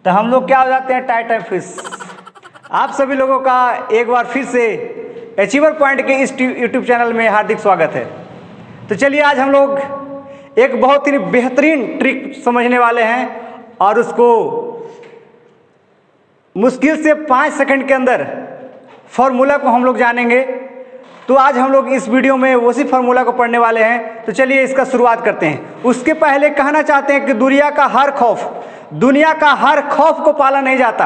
तो हम लोग क्या हो जाते हैं, टाइट टाइम फिश। आप सभी लोगों का एक बार फिर से अचीवर पॉइंट के इस यूट्यूब चैनल में हार्दिक स्वागत है। तो चलिए आज हम लोग एक बहुत ही बेहतरीन ट्रिक समझने वाले हैं और उसको मुश्किल से 5 सेकंड के अंदर फॉर्मूला को हम लोग जानेंगे। तो आज हम लोग इस वीडियो में उसी फार्मूला को पढ़ने वाले हैं। तो चलिए इसका शुरुआत करते हैं। उसके पहले कहना चाहते हैं कि दुनिया का हर खौफ को पाला नहीं जाता।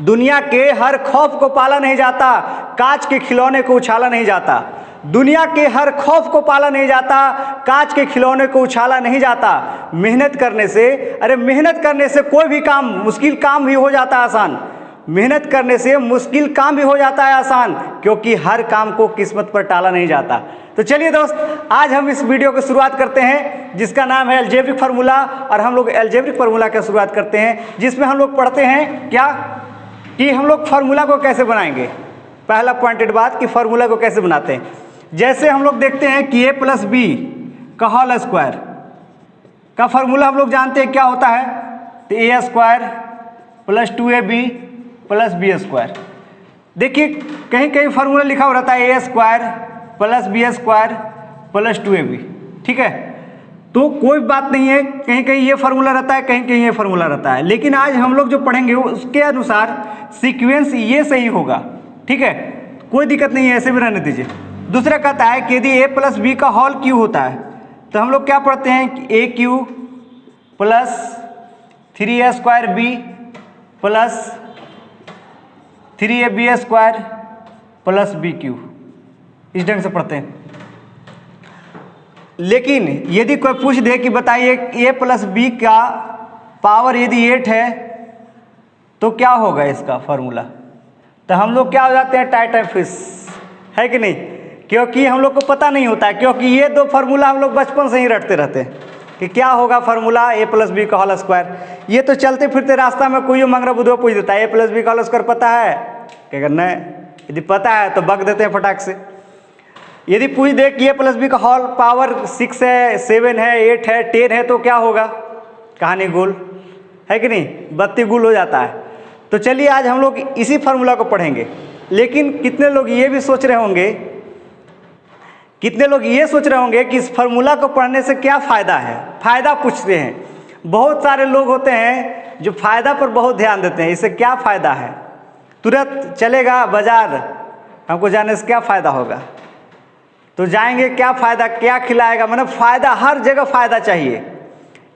दुनिया के हर खौफ को पाला नहीं जाता, कांच के खिलौने को उछाला नहीं जाता। दुनिया के हर खौफ को पाला नहीं जाता, कांच के खिलौने को उछाला नहीं जाता। मेहनत करने से कोई भी काम, मुश्किल काम भी हो जाता है आसान। मेहनत करने से मुश्किल काम भी हो जाता है आसान, क्योंकि हर काम को किस्मत पर टाला नहीं जाता। तो चलिए दोस्त, आज हम इस वीडियो की शुरुआत करते हैं जिसका नाम है अलजेब्रिक फार्मूला। और हम लोग अलजेब्रिक फार्मूला की शुरुआत करते हैं जिसमें हम लोग पढ़ते हैं क्या कि हम लोग फार्मूला को कैसे बनाएंगे। पहला पॉइंटेड बात कि फार्मूला को कैसे बनाते हैं। जैसे हम लोग देखते हैं कि a प्लस बी का होल स्क्वायर का फार्मूला हम लोग जानते हैं क्या होता है। तो A square plus 2ab plus B square. देखिए कहीं कहीं फार्मूला लिखा हुआ रहता है A square plus B square plus 2ab। ठीक है, तो कोई बात नहीं है, कहीं कहीं ये फार्मूला रहता है, कहीं कहीं ये फार्मूला रहता है। लेकिन आज हम लोग जो पढ़ेंगे उसके अनुसार सीक्वेंस ये सही होगा। ठीक है, कोई दिक्कत नहीं है, ऐसे भी रहने दीजिए। दूसरा कहता है कि यदि a प्लस बी का होल क्यू होता है तो हम लोग क्या पढ़ते हैं कि A cube plus 3a square B plus 3ab square plus B cube, इस ढंग से पढ़ते हैं। लेकिन यदि कोई पूछ दे कि बताइए a प्लस बी का पावर यदि 8 है तो क्या होगा इसका फार्मूला, तो हम लोग क्या हो जाते हैं, टाइट टाइम फिश, है कि नहीं। क्योंकि हम लोग को पता नहीं होता है, क्योंकि ये दो फार्मूला हम लोग बचपन से ही रटते रहते हैं कि क्या होगा फार्मूला a प्लस बी का होल स्क्वायर। ये तो चलते फिरते रास्ता में कोई मंगरा बुधवा पूछ देता है a प्लस बी का होल स्क्वायर पता है, क्या करना है, यदि पता है तो बग देते हैं फटाक से। यदि पूछ दे कि a प्लस बी का होल पावर 6 है, 7 है, 8 है, 10 है तो क्या होगा, कहानी गोल, है कि नहीं, बत्ती गुल हो जाता है। तो चलिए आज हम लोग इसी फार्मूला को पढ़ेंगे। लेकिन कितने लोग ये सोच रहे होंगे कि इस फार्मूला को पढ़ने से क्या फ़ायदा है, फ़ायदा पूछते हैं। बहुत सारे लोग होते हैं जो फ़ायदा पर बहुत ध्यान देते हैं, इससे क्या फ़ायदा है, तुरंत चलेगा बाजार, हमको जाने से क्या फ़ायदा होगा, तो जाएंगे क्या फ़ायदा, क्या खिलाएगा, मतलब फ़ायदा, हर जगह फ़ायदा चाहिए।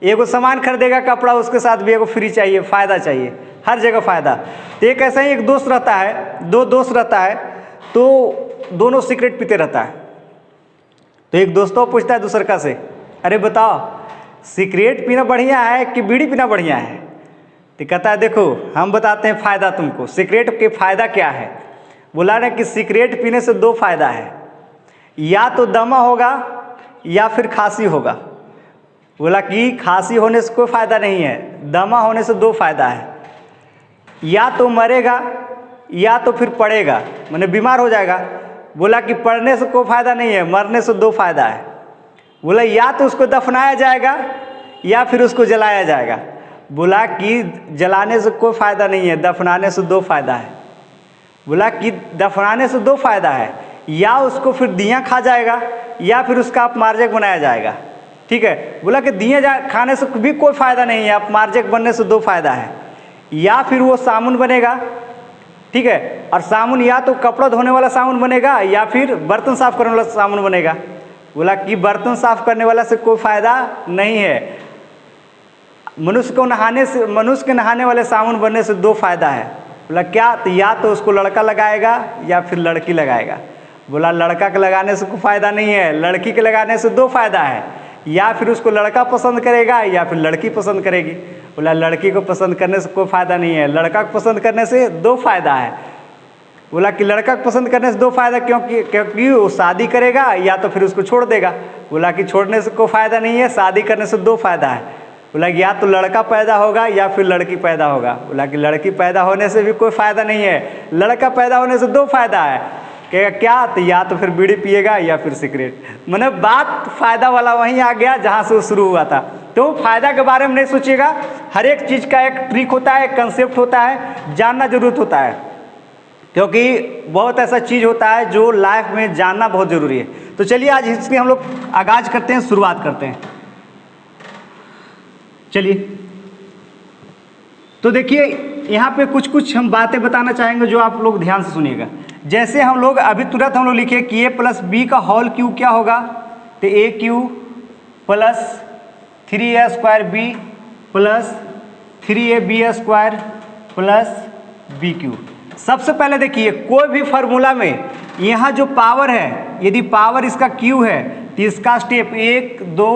एगो सामान खरीदेगा कपड़ा, उसके साथ भी एगो फ्री चाहिए, फ़ायदा चाहिए, हर जगह फ़ायदा। तो एक ऐसा ही एक दोस्त रहता है, दो दोस्त रहता है, तो दोनों सिगरेट पीते रहता है। तो एक दोस्तों पूछता है दूसर का से, अरे बताओ सिगरेट पीना बढ़िया है कि बीड़ी पीना बढ़िया है। तो कहता है देखो हम बताते हैं फ़ायदा तुमको, सिगरेट के फ़ायदा क्या है। बोला ना कि सिगरेट पीने से 2 फ़ायदा है, या तो दमा होगा या फिर खांसी होगा। बोला कि खांसी होने से कोई फ़ायदा नहीं है, दमा होने से 2 फ़ायदा है, या तो मरेगा या तो फिर पड़ेगा, माने बीमार हो जाएगा। बोला कि पड़ने से कोई फ़ायदा नहीं है, मरने से 2 फ़ायदा है। बोला या तो उसको दफनाया जाएगा या फिर उसको जलाया जाएगा। बोला कि जलाने से कोई फ़ायदा नहीं है, दफनाने से 2 फ़ायदा है। बोला कि दफनाने से 2 फ़ायदा है, या उसको फिर दियाँ खा जाएगा या फिर उसका अपमार्जक बनाया जाएगा। ठीक है, बोला कि दियाँ खाने से भी कोई फ़ायदा नहीं है, अपमार्जक बनने से 2 फ़ायदा है, या फिर वो साबुन बनेगा। ठीक है, और साबुन या तो कपड़ा धोने वाला साबुन बनेगा या फिर बर्तन साफ करने वाला साबुन बनेगा। बोला कि बर्तन साफ करने वाला से कोई फ़ायदा नहीं है, मनुष्य के नहाने वाले साबुन बनने से 2 फ़ायदा है। बोला क्या, तो या तो उसको लड़का लगाएगा या फिर लड़की लगाएगा। बोला लड़का के लगाने से कोई फ़ायदा नहीं है, लड़की के लगाने से 2 फ़ायदा है, या फिर उसको लड़का पसंद करेगा या फिर लड़की पसंद करेगी। बोला लड़की को पसंद करने से कोई फ़ायदा नहीं है, लड़का को पसंद करने से 2 फ़ायदा है। बोला कि लड़का को पसंद करने से 2 फ़ायदा क्योंकि वो शादी करेगा या तो फिर उसको छोड़ देगा। बोला कि छोड़ने से कोई फ़ायदा नहीं है, शादी करने से 2 फ़ायदा है। बोला कि या तो लड़का पैदा होगा या फिर लड़की पैदा होगा। बोला कि लड़की पैदा होने से भी कोई फ़ायदा नहीं है, लड़का पैदा होने से 2 फ़ायदा है। कहेगा क्या, तो या तो फिर बीड़ी पिएगा या फिर सिगरेट। मतलब बात फ़ायदा वाला वहीं आ गया जहाँ से वो शुरू हुआ था। तो फ़ायदा के बारे में नहीं सोचिएगा, हर एक चीज़ का एक ट्रिक होता है, एक कंसेप्ट होता है, जानना जरूरत होता है, क्योंकि बहुत ऐसा चीज़ होता है जो लाइफ में जानना बहुत ज़रूरी है। तो चलिए आज इसकी हम लोग आगाज़ करते हैं, शुरुआत करते हैं। चलिए, तो देखिए यहाँ पे कुछ हम बातें बताना चाहेंगे जो आप लोग ध्यान से सुनिएगा। जैसे हम लोग अभी तुरंत हम लोग लिखे कि ए प्लस बी का होल क्यूब क्या होगा, तो A cube plus 3a square B plus 3ab square plus B cube. सबसे पहले देखिए कोई भी फार्मूला में यहाँ जो पावर है, यदि पावर इसका क्यू है तो इसका स्टेप 1 2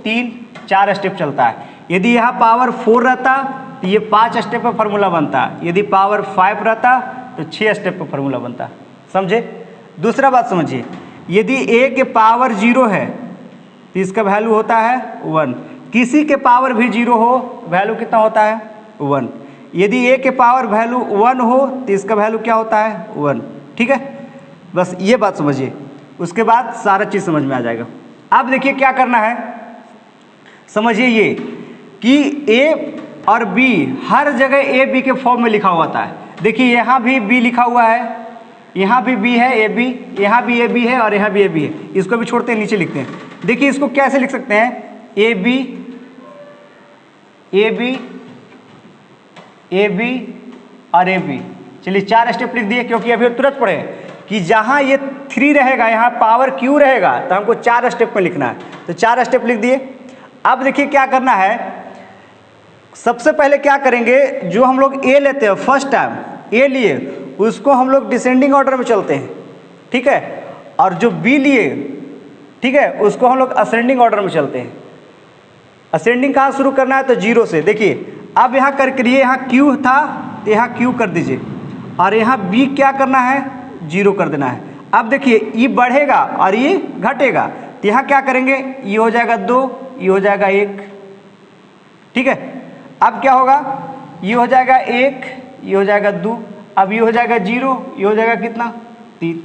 3 4 स्टेप चलता है। यदि यहाँ पावर 4 रहता तो ये 5 स्टेप पर फार्मूला बनता, यदि पावर 5 रहता तो 6 स्टेप पर फार्मूला बनता। समझे? दूसरा बात समझिए, यदि a के पावर 0 है तो इसका वैल्यू होता है 1, किसी के पावर भी 0 हो वैल्यू कितना होता है 1। यदि a के पावर वैल्यू 1 हो तो इसका वैल्यू क्या होता है 1। ठीक है, बस ये बात समझिए, उसके बाद सारा चीज़ समझ में आ जाएगा। अब देखिए क्या करना है, समझिए ये कि a और b हर जगह a b के फॉर्म में लिखा हुआ था। देखिए यहाँ भी b लिखा हुआ है, यहाँ भी b है a b, यहाँ भी a b है और यहाँ भी a b है। इसको भी छोड़ते हैं, नीचे लिखते हैं। देखिए इसको कैसे लिख सकते हैं, a b और a b। चलिए 4 स्टेप लिख दिए, क्योंकि अभी तुरंत पढ़े कि जहाँ ये 3 रहेगा, यहाँ पावर q रहेगा, तो हमको 4 स्टेप में लिखना है, तो 4 स्टेप लिख दिए। अब देखिए क्या करना है, सबसे पहले क्या करेंगे, जो हम लोग a लेते हैं फर्स्ट टाइम a लिए उसको हम लोग डिसेंडिंग ऑर्डर में चलते हैं, ठीक है, और जो b लिए, ठीक है, उसको हम लोग असेंडिंग ऑर्डर में चलते हैं। असेंडिंग कहाँ शुरू करना है, तो 0 से। देखिए अब यहाँ कर करिए, यहाँ q था तो यहाँ q कर दीजिए, और यहाँ b क्या करना है 0 कर देना है। अब देखिए ये बढ़ेगा और ये घटेगा, तो यहाँ क्या करेंगे, ये हो जाएगा 2, ये हो जाएगा 1, ठीक है। अब क्या होगा, ये हो जाएगा 1, ये हो जाएगा 2, अब ये हो जाएगा 0, ये हो जाएगा कितना 3,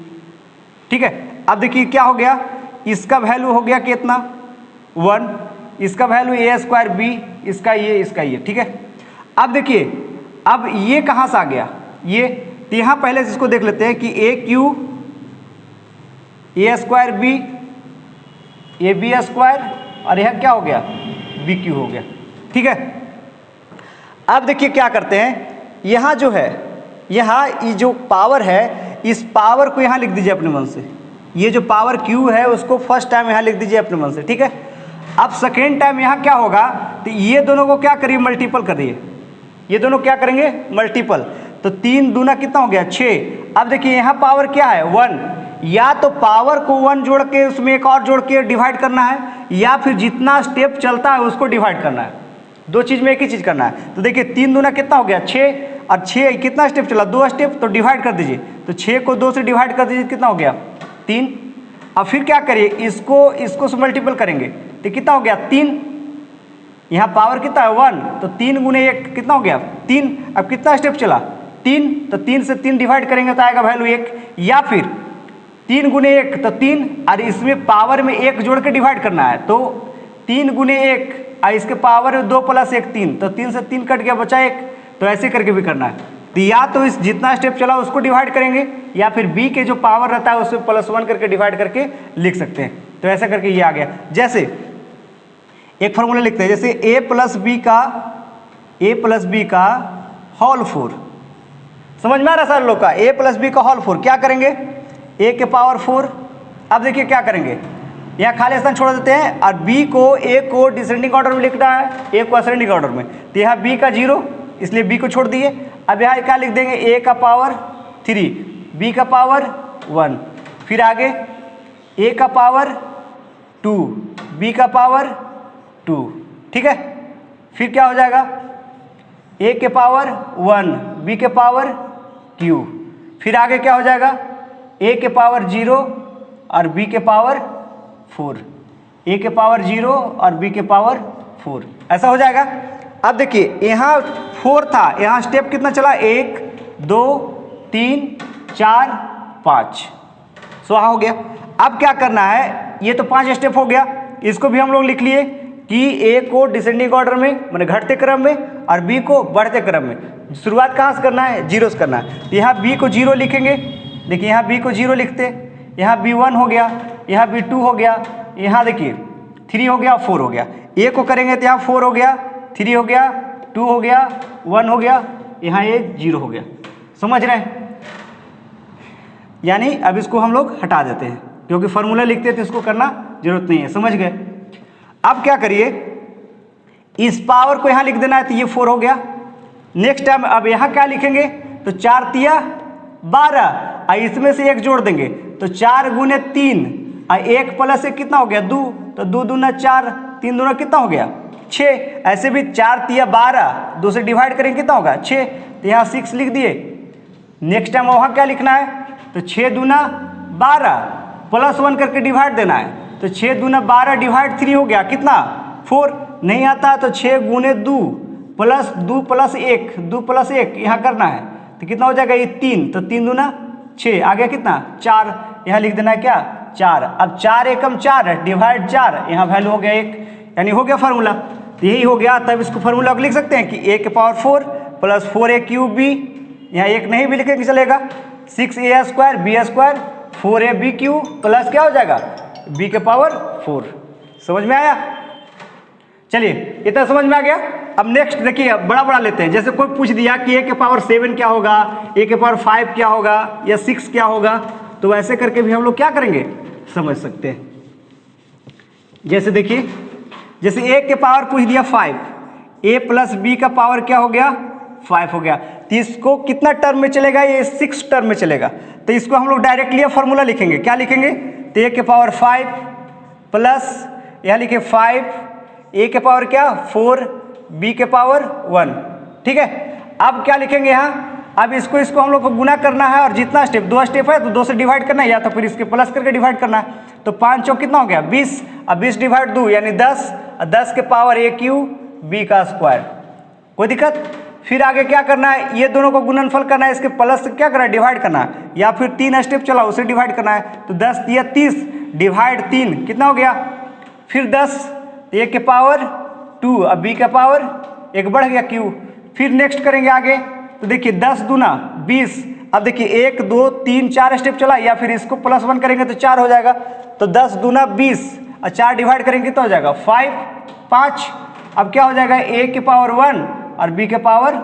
ठीक है। अब देखिए क्या हो गया, इसका वैल्यू हो गया कितना 1, इसका वैल्यू a स्क्वायर b, इसका ये, ठीक है। अब देखिए अब ये कहाँ से आ गया, ये, तो यहाँ पहले से इसको देख लेते हैं कि a cube a square b ab square, और यह क्या हो गया b क्यूब हो गया, ठीक है। अब देखिए क्या करते हैं, यहाँ जो है, यहाँ ये जो पावर है, इस पावर को यहाँ लिख दीजिए अपने मन से। ये जो पावर q है उसको फर्स्ट टाइम यहाँ लिख दीजिए अपने मन से, ठीक है। अब सेकेंड टाइम यहाँ क्या होगा, तो ये दोनों को क्या करिए, मल्टीपल करिए, ये दोनों क्या करेंगे मल्टीपल, तो 3 दूना कितना हो गया 6। अब देखिए यहाँ पावर क्या है 1, या तो पावर को 1 जोड़ के उसमें एक और जोड़ के डिवाइड करना है, या फिर जितना स्टेप चलता है उसको डिवाइड करना है। दो चीज़ में एक ही चीज़ करना है। तो देखिए 3 दूना कितना हो गया 6, और 6 कितना स्टेप चला 2 स्टेप, तो डिवाइड कर दीजिए, तो 6 को 2 से डिवाइड कर दीजिए, कितना हो गया 3। अब फिर क्या करिए, इसको से मल्टीपल करेंगे तो कितना हो गया 3, यहाँ पावर कितना है 1, तो 3 गुने 1 कितना हो गया 3। अब कितना स्टेप चला 3, तो 3 से 3 डिवाइड करेंगे तो आएगा वैल्यू 1, या फिर 3 गुने 1 तो 3, और इसमें पावर में 1 जोड़ के डिवाइड करना है, तो 3 गुने 1 और इसके पावर 2 प्लस 1 3, तो 3 से 3 कट गया बचा 1, तो ऐसे करके भी करना है। तो या तो इस जितना स्टेप चला उसको डिवाइड करेंगे, या फिर b के जो पावर रहता है उससे +1 करके डिवाइड करके लिख सकते हैं। तो ऐसा करके ये आ गया। जैसे एक फॉर्मूला लिखते हैं, जैसे a प्लस बी का होल 4, समझ में आ रहा है सारे लोग का, a प्लस बी का होल 4 क्या करेंगे, a के पावर 4। अब देखिए क्या करेंगे, यहाँ खाली स्थान छोड़ देते हैं, और b को a को डिसेंडिंग ऑर्डर में लिखना है, a को असेंडिंग ऑर्डर में, तो यहाँ b का 0, इसलिए b को छोड़ दिए। अब यहाँ क्या लिख देंगे, a का पावर 3, b का पावर 1, फिर आगे a का पावर 2, b का पावर 2, ठीक है। फिर क्या हो जाएगा, a के पावर 1, b के पावर q, फिर आगे क्या हो जाएगा, a के पावर 0 और b के पावर 4, a के पावर 0 और b के पावर 4, ऐसा हो जाएगा। अब देखिए यहाँ 4 था, यहाँ स्टेप कितना चला 1 2 3 4 5, स्वाहा हो गया। अब क्या करना है, ये तो 5 स्टेप हो गया, इसको भी हम लोग लिख लिए कि ए को डिसेंडिंग ऑर्डर में मैंने घटते क्रम में और बी को बढ़ते क्रम में। शुरुआत कहाँ से करना है? जीरो से करना है। तो यहाँ बी को जीरो लिखेंगे, देखिए यहाँ बी को जीरो लिखते, यहाँ B1 हो गया, यहाँ B2 हो गया, यहाँ देखिए 3 हो गया, 4 हो गया। ए को करेंगे तो यहाँ 4 हो गया, 3 हो गया, 2 हो गया, 1 हो गया, यहाँ ये 0 हो गया। समझ रहे हैं? यानी अब इसको हम लोग हटा देते हैं, क्योंकि फॉर्मूला लिखते हैं तो इसको करना जरूरत नहीं है। समझ गए? अब क्या करिए, इस पावर को यहाँ लिख देना है, तो ये 4 हो गया। नेक्स्ट टाइम अब यहाँ क्या लिखेंगे, तो 4 तिया 12 और इसमें से 1 जोड़ देंगे, तो 4 गुने 3 और 1 प्लस 1 कितना हो गया? 2, तो 2 दूना 4, 3 दूना कितना हो गया? 6। ऐसे भी 4 तिया 12, 2 से डिवाइड करेंगे कितना होगा? 6। तो यहाँ 6 लिख दिए। नेक्स्ट टाइम वहाँ क्या लिखना है, तो 6 दूना 12 प्लस 1 करके डिवाइड देना है, तो 6 दूना 12 डिवाइड 3 हो गया कितना? 4। नहीं आता है तो 6 गुने 2 प्लस 2 प्लस 1, 2 प्लस 1 यहाँ करना है, तो कितना हो जाएगा? ये 3, तो 3 दूना 6, आ गया कितना? 4। यहाँ लिख देना है क्या? 4। अब 4 एकम 4 डिवाइड 4, यहाँ वैल्यू हो गया 1, यानी हो गया फार्मूला। तो यही हो गया। तब इसको फार्मूला को लिख सकते हैं कि a के power 4 plus 4a cube b, यहाँ 1 नहीं भी लिखेंगे चलेगा, 6a square b square 4ab cube plus क्या हो जाएगा? b के पावर 4। समझ में आया? चलिए इतना समझ में आ गया। अब नेक्स्ट देखिए, बड़ा बड़ा लेते हैं। जैसे कोई पूछ दिया कि a के पावर 7 क्या होगा, a के पावर 5 क्या होगा या 6 क्या होगा, तो ऐसे करके भी हम लोग क्या करेंगे, समझ सकते हैं। जैसे देखिए, जैसे a के पावर पूछ दिया 5, a प्लस b का पावर क्या हो गया? 5 हो गया। तो इसको कितना टर्म में चलेगा? ये 6 टर्म में चलेगा। तो इसको हम लोग डायरेक्टली फॉर्मूला लिखेंगे। क्या लिखेंगे? तो a के पावर 5 प्लस यहाँ लिखे 5, a के पावर क्या? 4, b के पावर 1। ठीक है। अब क्या लिखेंगे यहाँ? अब इसको हम लोग को गुना करना है, और जितना स्टेप, 2 स्टेप है तो 2 से डिवाइड करना है, या तो फिर इसके प्लस करके डिवाइड करना है। तो 5 चौक कितना हो गया? 20, अब 20 डिवाइड 2 यानी 10, और 10 के पावर a क्यूब b का स्क्वायर। कोई दिक्कत? फिर आगे क्या करना है? ये दोनों को गुणनफल करना है, इसके प्लस से क्या करना है? डिवाइड करना है, या फिर 3 स्टेप चला उसे डिवाइड करना है। तो 10 या 30 डिवाइड 3 कितना हो गया? फिर 10 a के पावर 2 और b का पावर 1 बढ़ गया क्यूब। फिर नेक्स्ट करेंगे आगे, तो देखिए 10 दूना 20। अब देखिए 1 2 3 4 स्टेप चला, या फिर इसको प्लस 1 करेंगे तो 4 हो जाएगा। तो 10 दूना 20 और 4 डिवाइड करेंगे तो हो जाएगा 5। अब क्या हो जाएगा? a के पावर 1 और b के पावर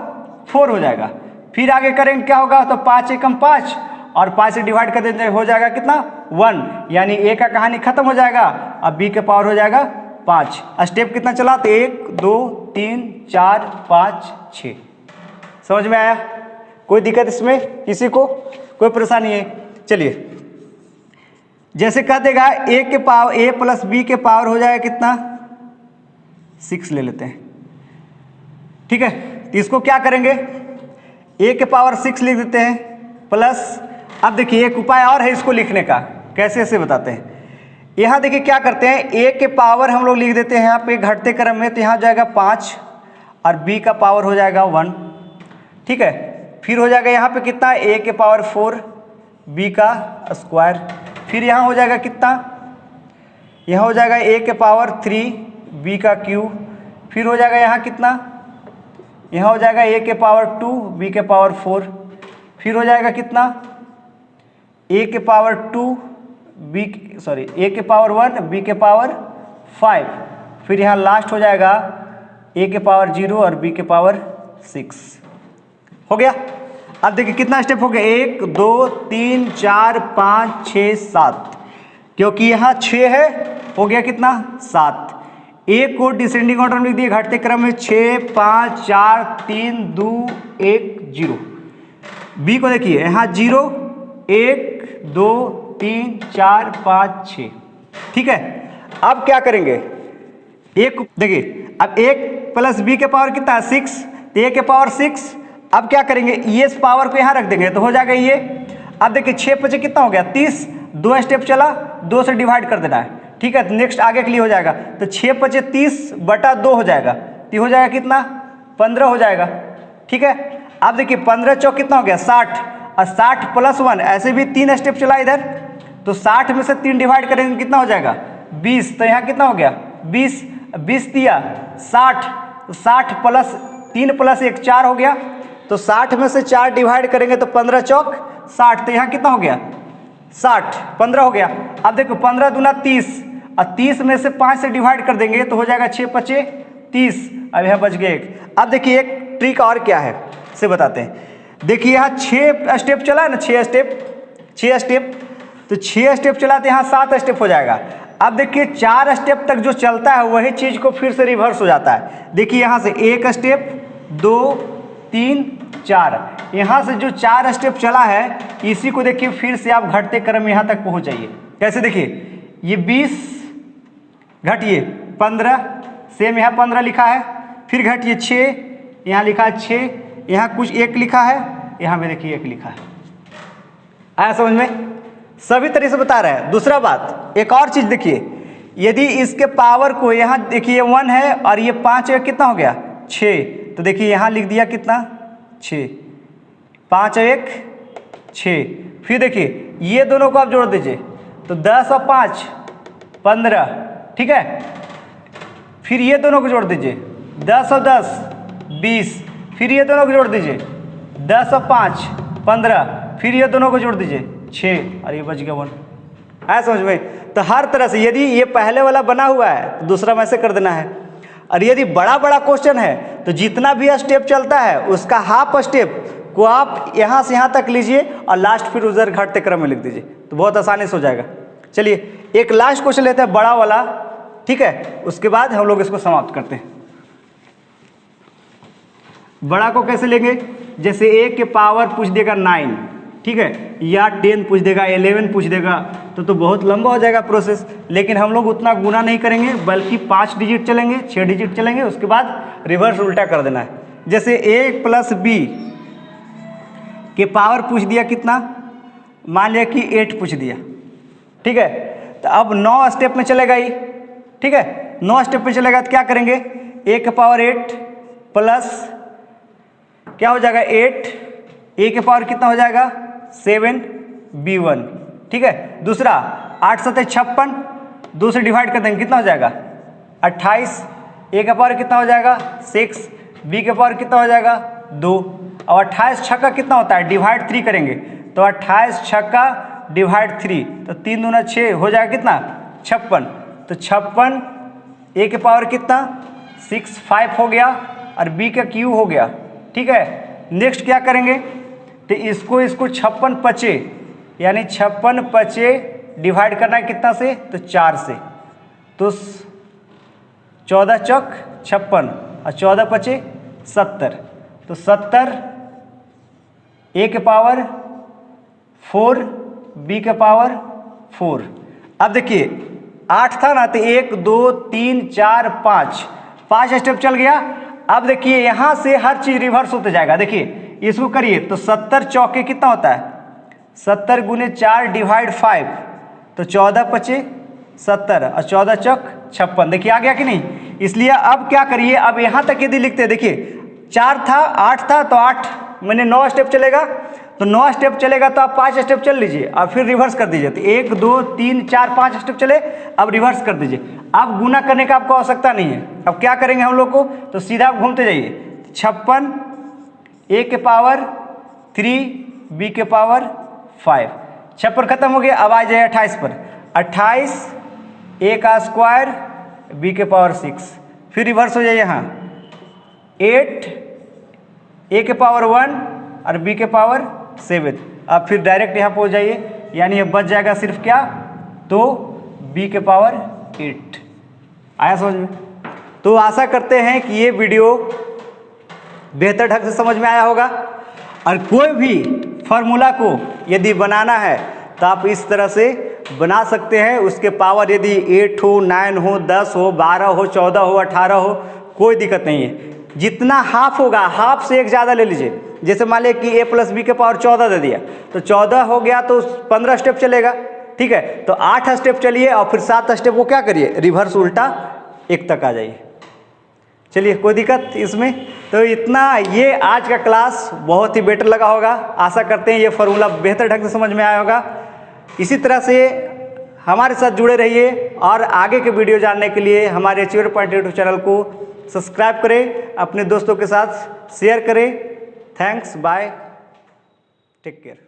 4 हो जाएगा। फिर आगे करेंगे क्या होगा? तो 5 एकम 5 और 5 से डिवाइड कर देते हो जाएगा कितना? 1, यानी a का कहानी खत्म हो जाएगा। अब b के पावर हो जाएगा 5। स्टेप कितना चला? तो 1 2 3 4 5 6। समझ में आया? कोई दिक्कत इसमें किसी को? कोई परेशानी है? चलिए, जैसे कह देगा a के पावर a प्लस b के पावर हो जाएगा कितना? 6 ले लेते हैं। ठीक है। तो इसको क्या करेंगे? a के पावर 6 लिख देते हैं प्लस, अब देखिए एक उपाय और है इसको लिखने का, कैसे ऐसे बताते हैं। यहाँ देखिए क्या करते हैं, a के पावर हम लोग लिख देते हैं यहाँ पे घटते क्रम में, तो यहाँ हो जाएगा 5 और b का पावर हो जाएगा 1। ठीक है। फिर हो जाएगा यहाँ पे कितना? a के पावर 4 b का स्क्वायर। फिर यहाँ हो जाएगा कितना? यहाँ हो जाएगा a के पावर 3 b का क्यूब। फिर हो जाएगा यहाँ कितना? यहाँ हो जाएगा a के पावर 2 b के पावर 4। फिर हो जाएगा कितना? a के पावर 2 a के पावर 1 b के पावर 5। फिर यहाँ लास्ट हो जाएगा a के पावर 0 और b के पावर 6। हो गया। अब देखिए कितना स्टेप हो गया? 1 2 3 4 5 6 7, क्योंकि यहाँ 6 है, हो गया कितना? 7। a को डिसेंडिंग ऑर्डर में लिख दिए घटते क्रम में 6 5 4 3 2 1 0। b को देखिए यहाँ 0 1 2 3 4 5 6। ठीक है। अब क्या करेंगे? एक देखिए, अब 1 प्लस b के पावर कितना है? 6। तो a के पावर 6। अब क्या करेंगे? इस पावर को यहाँ रख देंगे तो हो जाएगा ये। अब देखिए 6 5 कितना हो गया? 30। 2 स्टेप चला, 2 से डिवाइड कर देना है। ठीक है। नेक्स्ट आगे के लिए हो जाएगा, तो 6 5 30 बटा 2 हो जाएगा, तो हो जाएगा कितना? 15 हो जाएगा। ठीक है। अब देखिए 15 चौक कितना हो गया? 60, और 60 प्लस 1, ऐसे भी 3 स्टेप चला इधर, तो 60 में से 3 डिवाइड करेंगे कितना हो जाएगा? 20। तो यहाँ कितना हो गया? 20। 20 दिया 60, 60 प्लस 3 प्लस 1 4 हो गया। तो 60 में से 4 डिवाइड करेंगे तो 15 चौक 60, तो यहाँ कितना हो गया 60, 15 हो गया। अब देखो 15 दूना 30 और 30 में से 5 से डिवाइड कर देंगे तो हो जाएगा 6 5 30। अब यहाँ बच गए 1। अब देखिए एक ट्रिक और क्या है से बताते हैं। देखिए यहाँ 6 स्टेप चला है ना, 6 स्टेप, तो 6 स्टेप चला तो यहाँ 7 स्टेप हो जाएगा। अब देखिए 4 स्टेप तक जो चलता है वही चीज़ को फिर से रिवर्स हो जाता है। देखिए यहाँ से 1 स्टेप 2 3 4, यहाँ से जो 4 स्टेप चला है इसी को देखिए फिर से आप घटते क्रम यहाँ तक पहुँच जाइए। कैसे देखिए ये 20 घटिए 15, सेम यहाँ 15 लिखा है, फिर घटिए 6, यहाँ लिखा है 6, यहाँ कुछ 1 लिखा है, यहाँ में देखिए 1 लिखा है। आया समझ में? सभी तरह से बता रहे हैं। दूसरा बात एक और चीज़ देखिए, यदि इसके पावर को यहाँ देखिए 1 है और ये 5 है, कितना हो गया 6, तो देखिए यहाँ लिख दिया कितना 6, 5 और 1 6। फिर देखिए ये दोनों को आप जोड़ दीजिए तो 10 और 5 15, ठीक है। फिर ये दोनों को जोड़ दीजिए 10 और 10 20, फिर ये दोनों को जोड़ दीजिए 10 और 5 15, फिर ये दोनों को जोड़ दीजिए 6 और ये बच गया 1। आया समझ में? तो हर तरह से यदि ये पहले वाला बना हुआ है तो दूसरा में ऐसे कर देना है। और यदि बड़ा क्वेश्चन है तो जितना भी स्टेप चलता है उसका हाफ स्टेप को आप यहाँ से यहाँ तक लीजिए और लास्ट फिर उधर घटते क्रम में लिख दीजिए, तो बहुत आसानी से हो जाएगा। चलिए एक लास्ट क्वेश्चन लेते हैं बड़ा वाला, ठीक है, उसके बाद हम लोग इसको समाप्त करते हैं। बड़ा को कैसे लेंगे? जैसे 1 के पावर पूछ देगा 9, ठीक है, या 10 पूछ देगा, 11 पूछ देगा, तो बहुत लंबा हो जाएगा प्रोसेस। लेकिन हम लोग उतना गुना नहीं करेंगे, बल्कि 5 डिजिट चलेंगे, 6 डिजिट चलेंगे, उसके बाद रिवर्स उल्टा कर देना है। जैसे a प्लस b के पावर पूछ दिया कितना, मान लिया कि 8 पूछ दिया, ठीक है। तो अब 9 स्टेप में चलेगा ही, ठीक है, 9 स्टेप में चलेगा तो क्या करेंगे, a के पावर 8 प्लस क्या हो जाएगा 8, a के पावर कितना हो जाएगा 7 b1, ठीक है। दूसरा 8 7 56, 2 से डिवाइड कर देंगे कितना हो जाएगा 28, a का पावर कितना हो जाएगा 6, b के पावर कितना हो जाएगा 2, और 28 छक्का कितना होता है, डिवाइड 3 करेंगे तो 28 छक्का डिवाइड 3, तो 3 दूना 6 हो जाएगा कितना 56, तो 56 a के पावर कितना 6 5 हो गया और b का क्यूब हो गया, ठीक है। नेक्स्ट क्या करेंगे, तो इसको 56 5 यानी 56 5 डिवाइड करना है कितना से, तो 4 से, तो 14 चौक 56 और 14 5 70, तो 70 a के पावर 4 b के पावर 4। अब देखिए 8 था ना, तो 1 2 3 4 5 स्टेप चल गया। अब देखिए यहाँ से हर चीज़ रिवर्स होते जाएगा। देखिए इसको करिए तो 70 चौके कितना होता है 70 गुने 4 डिवाइड 5, तो 14 5 70 और 14 चौक 56। देखिए आ गया कि नहीं? इसलिए अब क्या करिए, अब यहाँ तक यदि लिखते हैं, देखिए 4 था 8 था तो 8 मैंने 9 स्टेप चलेगा, तो 9 स्टेप चलेगा तो आप 5 स्टेप चल लीजिए और फिर रिवर्स कर दीजिए, तो 1 2 3 4 5 स्टेप चले, अब रिवर्स कर दीजिए। अब गुना करने का आपको आवश्यकता नहीं है। अब क्या करेंगे हम लोग को, तो सीधा आप घूमते जाइए, 56 a के पावर 3 b के पावर 5, 56 खत्म हो गया। अब आ जाए 28 पर, 28 a का स्क्वायर b के पावर 6, फिर रिवर्स हो जाए यहाँ 8 a के पावर 1 और b के पावर 7। अब फिर डायरेक्ट यहाँ पहुँच जाइए, यानी ये बच जाएगा सिर्फ क्या, तो b के पावर 8। आया समझ में? तो आशा करते हैं कि ये वीडियो बेहतर ढंग से समझ में आया होगा। और कोई भी फार्मूला को यदि बनाना है तो आप इस तरह से बना सकते हैं। उसके पावर यदि 8 हो 9 हो 10 हो 12 हो 14 हो 18 हो, कोई दिक्कत नहीं है। जितना हाफ होगा, हाफ से एक ज़्यादा ले लीजिए। जैसे मान लिया कि a प्लस बी के पावर 14 दे दिया, तो 14 हो गया तो 15 स्टेप चलेगा, ठीक है। तो 8 स्टेप चलिए और फिर 7 स्टेप को क्या करिए, रिवर्स उल्टा 1 तक आ जाइए। चलिए कोई दिक्कत इसमें? तो इतना, ये आज का क्लास बहुत ही बेटर लगा होगा। आशा करते हैं ये फार्मूला बेहतर ढंग से समझ में आया होगा। इसी तरह से हमारे साथ जुड़े रहिए और आगे के वीडियो जानने के लिए हमारे अचीवर पॉइंट यूट्यूब चैनल को सब्सक्राइब करें, अपने दोस्तों के साथ शेयर करें। Thanks, bye, take care.